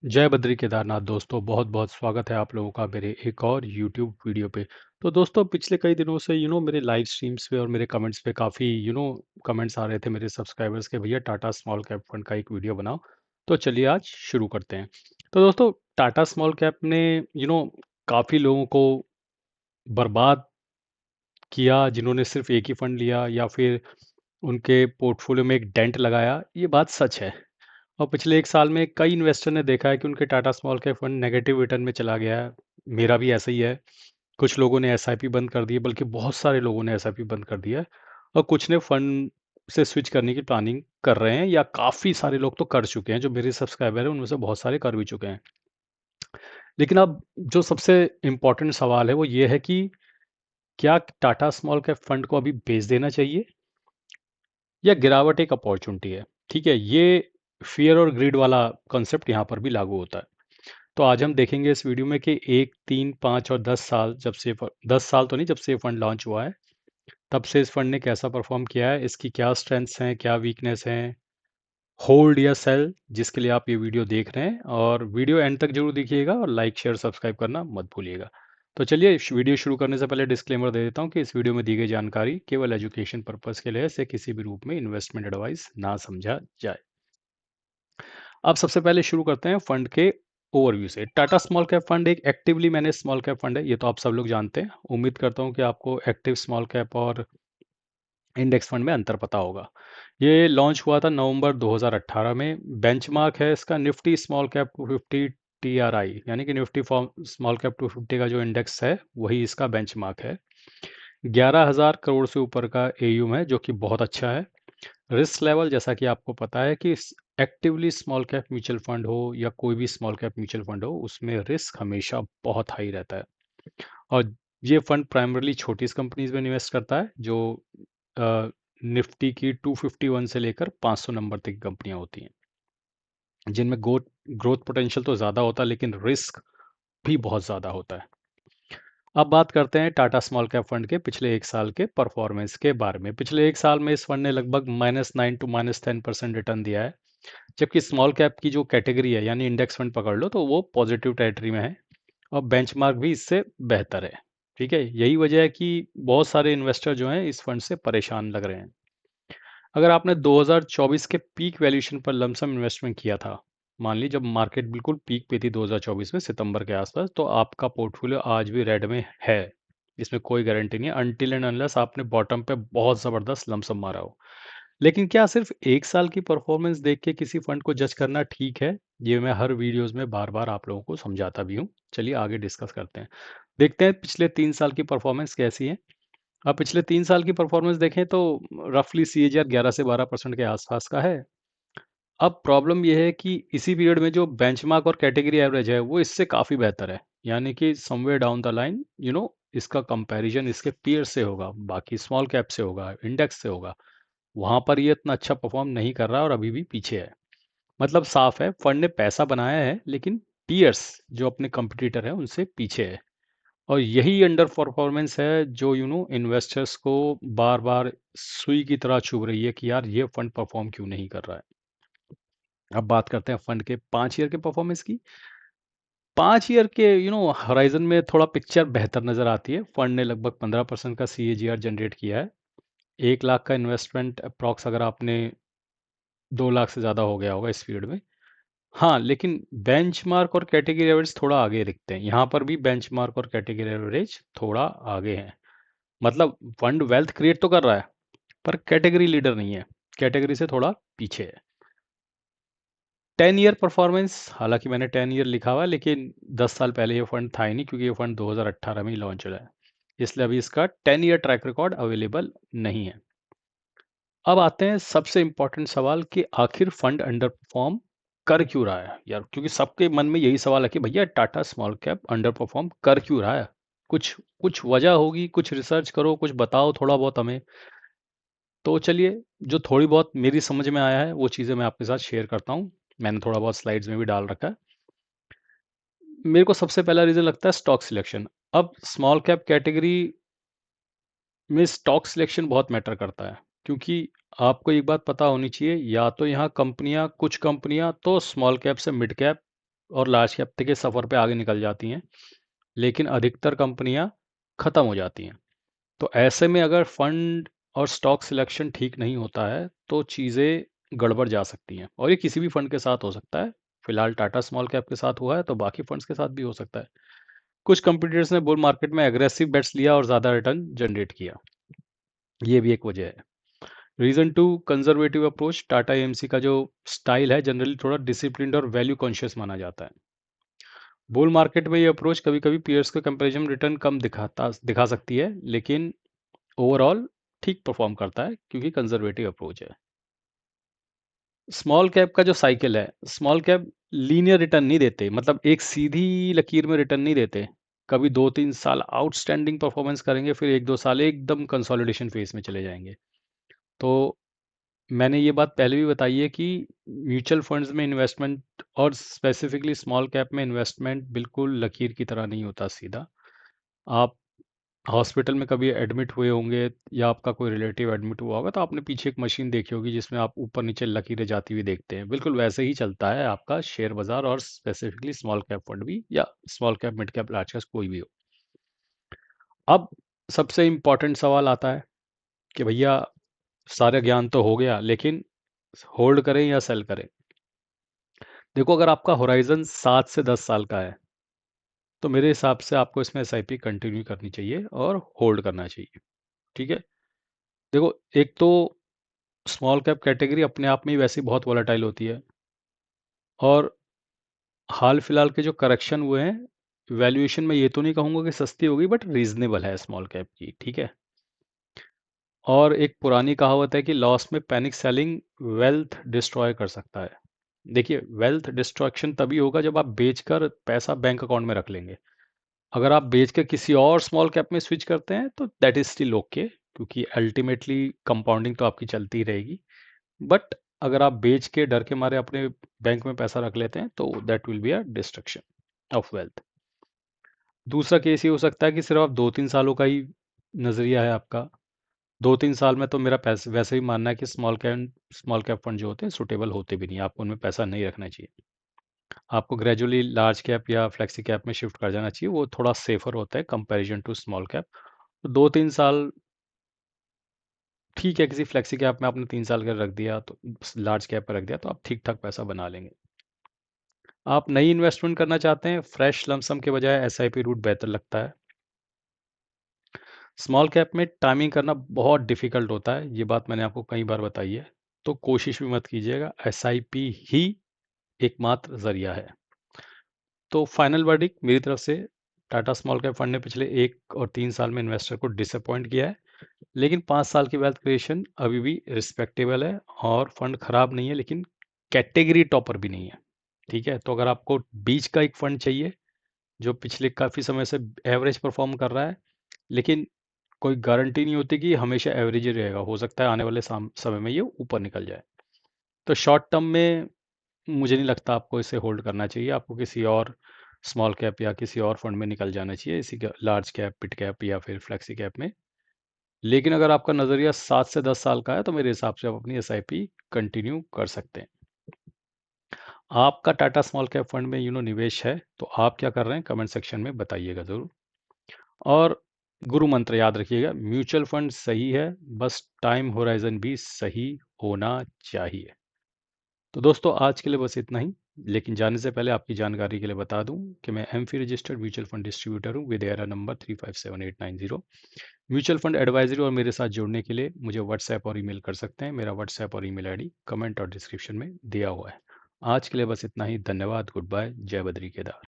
जय बद्री केदारनाथ दोस्तों, बहुत बहुत स्वागत है आप लोगों का मेरे एक और यूट्यूब वीडियो पे। तो दोस्तों, पिछले कई दिनों से मेरे लाइव स्ट्रीम्स पे और मेरे कमेंट्स पे काफ़ी कमेंट्स आ रहे थे मेरे सब्सक्राइबर्स के, भैया टाटा स्मॉल कैप फंड का एक वीडियो बनाओ। तो चलिए आज शुरू करते हैं। तो दोस्तों, टाटा स्मॉल कैप ने काफ़ी लोगों को बर्बाद किया, जिन्होंने सिर्फ एक ही फंड लिया या फिर उनके पोर्टफोलियो में एक डेंट लगाया। ये बात सच है। और पिछले एक साल में कई इन्वेस्टर ने देखा है कि उनके Tata small cap fund negative return में चला गया है। मेरा भी ऐसा ही है। कुछ लोगों ने एसआईपी बंद कर दी है, बल्कि बहुत सारे लोगों ने एसआईपी बंद कर दिया है। और कुछ ने फंड से स्विच करने की प्लानिंग कर रहे हैं, या काफ़ी सारे लोग तो कर चुके हैं। जो मेरे सब्सक्राइबर हैं उनमें से बहुत सारे कर भी चुके हैं। लेकिन अब जो सबसे इम्पोर्टेंट सवाल है वो ये है कि क्या टाटा स्मॉल कैप फंड को अभी बेच देना चाहिए, या गिरावट एक अपॉर्चुनिटी है। ठीक है, ये फियर और ग्रीड वाला कॉन्सेप्ट यहाँ पर भी लागू होता है। तो आज हम देखेंगे इस वीडियो में कि 1, 3, 5 और 10 साल, जब से 10 साल तो नहीं, जब से ये फंड लॉन्च हुआ है तब से इस फंड ने कैसा परफॉर्म किया है, इसकी क्या स्ट्रेंथ्स हैं, क्या वीकनेस हैं, होल्ड या सेल, जिसके लिए आप ये वीडियो देख रहे हैं। और वीडियो एंड तक जरूर देखिएगा और लाइक शेयर सब्सक्राइब करना मत भूलिएगा। तो चलिए, वीडियो शुरू करने से पहले डिस्क्लेमर दे देता हूँ कि इस वीडियो में दी गई जानकारी केवल एजुकेशन पर्पस के लिए है, इसे किसी भी रूप में इन्वेस्टमेंट एडवाइस ना समझा जाए। अब सबसे पहले शुरू करते हैं फंड के ओवरव्यू से। टाटा स्मॉल कैप फंड एक actively manage small cap fund है, ये तो आप सब लोग जानते हैं। उम्मीद करता हूँ कि आपको एक्टिव स्मॉल कैप और इंडेक्स फंड में अंतर पता होगा। ये लॉन्च हुआ था नवंबर 2018 में। बेंचमार्क है इसका निफ्टी स्मॉल कैप 250 टीआरआई, यानी कि निफ्टी स्मॉल कैप 250 का जो इंडेक्स है वही इसका बेंचमार्क है। 11,000 करोड़ से ऊपर का एयूम है, जो कि बहुत अच्छा है। रिस्क लेवल, जैसा कि आपको पता है कि actively small cap mutual fund हो या कोई भी स्मॉल कैप म्यूचुअल फंड हो, उसमें रिस्क हमेशा बहुत हाई रहता है। और ये फंड प्राइमरली छोटी कंपनीज में इन्वेस्ट करता है, जो निफ्टी की 251 से लेकर 500 नंबर तक की कंपनियां होती हैं, जिनमें ग्रोथ ग्रोथ पोटेंशियल तो ज़्यादा होता है, लेकिन रिस्क भी बहुत ज़्यादा होता है। अब बात करते हैं टाटा स्मॉल कैप फंड के पिछले एक साल के परफॉर्मेंस के बारे में। पिछले एक साल में इस फंड ने लगभग -9 to -10% रिटर्न दिया है। जबकि स्मॉल कैप की जो कैटेगरी है, यानी इंडेक्स फंड पकड़ लो, तो वो पॉजिटिव टेरिटरी में है और बेंचमार्क भी इससे बेहतर है। ठीक है, यही वजह है कि बहुत सारे इन्वेस्टर जो हैं इस फंड से परेशान लग रहे हैं। अगर आपने 2024 के पीक वैल्यूएशन पर लमसम इन्वेस्टमेंट किया था, मान ली जब मार्केट बिल्कुल पीक पे थी 2024 में सितंबर के आसपास, तो आपका पोर्टफोलियो आज भी रेड में है। इसमें कोई गारंटी नहीं है, अनटिल एंड अनलेस आपने बॉटम पे बहुत ज़बरदस्त लमसम मारा हो। लेकिन क्या सिर्फ एक साल की परफॉर्मेंस देख के किसी फंड को जज करना ठीक है? ये मैं हर वीडियोस में बार बार आप लोगों को समझाता भी हूँ। चलिए आगे डिस्कस करते हैं। देखते हैं पिछले 3 साल की परफॉर्मेंस कैसी है। आप पिछले 3 साल की परफॉर्मेंस देखें तो रफली सीएजीआर 11 से 12% के आसपास का है। अब प्रॉब्लम ये है कि इसी पीरियड में जो बेंचमार्क और कैटेगरी एवरेज है वो इससे काफ़ी बेहतर है। यानी कि समवेयर डाउन द लाइन इसका कंपैरिजन इसके पीयर से होगा, बाकी स्मॉल कैप से होगा, इंडेक्स से होगा। वहाँ पर ये इतना अच्छा परफॉर्म नहीं कर रहा और अभी भी पीछे है। मतलब साफ है, फंड ने पैसा बनाया है, लेकिन पीयर्स जो अपने कंपटीटर है उनसे पीछे है। और यही अंडर परफॉर्मेंस है जो इन्वेस्टर्स को बार बार सुई की तरह चुभ रही है कि यार ये फंड परफॉर्म क्यों नहीं कर रहा है। अब बात करते हैं फंड के 5 ईयर के परफॉर्मेंस की। 5 ईयर के हराइजन में थोड़ा पिक्चर बेहतर नजर आती है। फंड ने लगभग 15% का सीएजीआर जनरेट किया है। 1 लाख का इन्वेस्टमेंट अप्रॉक्स, अगर आपने 2 लाख से ज़्यादा हो गया होगा इस पीरियड में। हाँ, लेकिन बेंचमार्क और कैटेगरी एवरेज थोड़ा आगे दिखते हैं। यहाँ पर भी बेंचमार्क और कैटेगरी एवरेज थोड़ा आगे हैं। मतलब फंड वेल्थ क्रिएट तो कर रहा है, पर कैटेगरी लीडर नहीं है, कैटेगरी से थोड़ा पीछे है। 10 ईयर परफॉर्मेंस, हालांकि मैंने 10 ईयर लिखा हुआ है, लेकिन 10 साल पहले ये फंड था ही नहीं, क्योंकि ये फंड 2018 में ही लॉन्च हुआ है। इसलिए अभी इसका 10 ईयर ट्रैक रिकॉर्ड अवेलेबल नहीं है। अब आते हैं सबसे इंपॉर्टेंट सवाल कि आखिर फंड अंडर परफॉर्म कर क्यों रहा है यार, क्योंकि सबके मन में यही सवाल है कि भैया Tata small cap under perform कर क्यों रहा है। कुछ कुछ वजह होगी, कुछ रिसर्च करो, कुछ बताओ थोड़ा बहुत हमें। तो चलिए, जो थोड़ी बहुत मेरी समझ में आया है वो चीज़ें मैं आपके साथ शेयर करता हूँ। मैंने थोड़ा बहुत स्लाइड्स में भी डाल रखा है। मेरे को सबसे पहला रीज़न लगता है स्टॉक सिलेक्शन। अब स्मॉल कैप कैटेगरी में स्टॉक सिलेक्शन बहुत मैटर करता है, क्योंकि आपको एक बात पता होनी चाहिए, या तो यहाँ कंपनियाँ, कुछ कंपनियाँ तो स्मॉल कैप से मिड कैप और लार्ज कैप के सफ़र पे आगे निकल जाती हैं, लेकिन अधिकतर कंपनियां खत्म हो जाती हैं। तो ऐसे में अगर फंड और स्टॉक सिलेक्शन ठीक नहीं होता है तो चीज़ें गड़बड़ जा सकती हैं, और ये किसी भी फंड के साथ हो सकता है। फिलहाल टाटा स्मॉल कैप के साथ हुआ है, तो बाकी फंड्स के साथ भी हो सकता है। कुछ कंपटीटर्स ने बुल मार्केट में एग्रेसिव बेट्स लिया और ज़्यादा रिटर्न जनरेट किया, ये भी एक वजह है। Reason to conservative approach, Tata AMC का जो स्टाइल है जनरली थोड़ा डिसिप्लिन्ड और वैल्यू कॉन्शियस माना जाता है। बुल मार्केट में ये अप्रोच कभी कभी पीयर्स के कंपैरिजन रिटर्न कम दिखा सकती है, लेकिन ओवरऑल ठीक परफॉर्म करता है क्योंकि कंजर्वेटिव अप्रोच है। स्मॉल कैप का जो साइकिल है, स्मॉल कैप लीनियर रिटर्न नहीं देते, मतलब एक सीधी लकीर में रिटर्न नहीं देते। कभी 2-3 साल आउटस्टैंडिंग परफॉर्मेंस करेंगे, फिर 1-2 साल एकदम कंसोलिडेशन फेज में चले जाएंगे। तो मैंने ये बात पहले भी बताई है कि म्यूचुअल फंड्स में इन्वेस्टमेंट और स्पेसिफिकली स्मॉल कैप में इन्वेस्टमेंट बिल्कुल लकीर की तरह नहीं होता सीधा। आप हॉस्पिटल में कभी एडमिट हुए होंगे या आपका कोई रिलेटिव एडमिट हुआ होगा, तो आपने पीछे एक मशीन देखी होगी जिसमें आप ऊपर नीचे लकीरें जाती हुई देखते हैं। बिल्कुल वैसे ही चलता है आपका शेयर बाजार, और स्पेसिफिकली स्मॉल कैप फंड भी, या small cap mid cap large cap कोई भी हो। अब सबसे इम्पोर्टेंट सवाल आता है कि भैया सारे ज्ञान तो हो गया, लेकिन होल्ड करें या सेल करें। देखो, अगर आपका होराइजन 7 से 10 साल का है तो मेरे हिसाब से आपको इसमें एसआईपी कंटिन्यू करनी चाहिए और होल्ड करना चाहिए। ठीक है। देखो, एक तो स्मॉल कैप कैटेगरी अपने आप में ही वैसे ही बहुत वॉलेटाइल होती है, और हाल फिलहाल के जो करेक्शन हुए हैं, वैल्यूएशन में ये तो नहीं कहूँगा कि सस्ती होगी, बट रीजनेबल है स्मॉल कैप की। ठीक है। और एक पुरानी कहावत है कि लॉस में पैनिक सेलिंग वेल्थ डिस्ट्रॉय कर सकता है। देखिए, वेल्थ डिस्ट्रॉक्शन तभी होगा जब आप बेचकर पैसा बैंक अकाउंट में रख लेंगे। अगर आप बेच के किसी और स्मॉल कैप में स्विच करते हैं तो दैट इज स्टिल ओके, क्योंकि अल्टीमेटली कंपाउंडिंग तो आपकी चलती ही रहेगी। बट अगर आप बेच के डर के मारे अपने बैंक में पैसा रख लेते हैं तो that will be a destruction of wealth. दूसरा केस ये हो सकता है कि सिर्फ आप 2-3 सालों का ही नजरिया है आपका। 2-3 साल में तो मेरा पैसा वैसे ही मानना है कि स्मॉल कैप फंड जो होते हैं सुटेबल होते भी नहीं, आपको उनमें पैसा नहीं रखना चाहिए। आपको ग्रेजुअली लार्ज कैप या फ्लेक्सी कैप में शिफ्ट कर जाना चाहिए, वो थोड़ा सेफर होता है कंपैरिजन टू स्मॉल कैप। तो 2-3 साल ठीक है, किसी फ्लेक्सी कैप में आपने 3 साल का रख दिया, तो लार्ज कैप पर रख दिया, तो आप ठीक ठाक पैसा बना लेंगे। आप नई इन्वेस्टमेंट करना चाहते हैं, फ्रेश लमसम के बजाय एसआईपी रूट बेहतर लगता है। स्मॉल कैप में टाइमिंग करना बहुत डिफिकल्ट होता है, ये बात मैंने आपको कई बार बताई है। तो कोशिश भी मत कीजिएगा, एसआईपी ही एकमात्र जरिया है। तो फाइनल वर्डिक्ट मेरी तरफ से, टाटा स्मॉल कैप फंड ने पिछले 1 और 3 साल में इन्वेस्टर को डिसअपॉइंट किया है, लेकिन 5 साल की वेल्थ क्रिएशन अभी भी रिस्पेक्टेबल है, और फंड खराब नहीं है, लेकिन कैटेगरी टॉपर भी नहीं है। ठीक है। तो अगर आपको बीच का एक फंड चाहिए जो पिछले काफ़ी समय से एवरेज परफॉर्म कर रहा है, लेकिन कोई गारंटी नहीं होती कि हमेशा एवरेज ही रहेगा, हो सकता है आने वाले समय में ये ऊपर निकल जाए। तो शॉर्ट टर्म में मुझे नहीं लगता आपको इसे होल्ड करना चाहिए, आपको किसी और स्मॉल कैप या किसी और फंड में निकल जाना चाहिए, इसी लार्ज कैप, मिड कैप या फिर फ्लेक्सी कैप में। लेकिन अगर आपका नज़रिया 7 से 10 साल का है तो मेरे हिसाब से आप अपनी एसआईपी कंटिन्यू कर सकते हैं। आपका टाटा स्मॉल कैप फंड में निवेश है, तो आप क्या कर रहे हैं कमेंट सेक्शन में बताइएगा ज़रूर। और गुरु मंत्र याद रखिएगा, म्यूचुअल फंड सही है, बस टाइम होराइजन भी सही होना चाहिए। तो दोस्तों, आज के लिए बस इतना ही। लेकिन जाने से पहले आपकी जानकारी के लिए बता दूं कि मैं AMFI registered mutual fund distributor हूं with era number 357890। Mutual fund advisory और मेरे साथ जुड़ने के लिए मुझे व्हाट्सएप और ईमेल कर सकते हैं। मेरा व्हाट्सएप और ईमेल आईडी कमेंट और डिस्क्रिप्शन में दिया हुआ है। आज के लिए बस इतना ही। धन्यवाद। Good bye. जय बद्री केदार।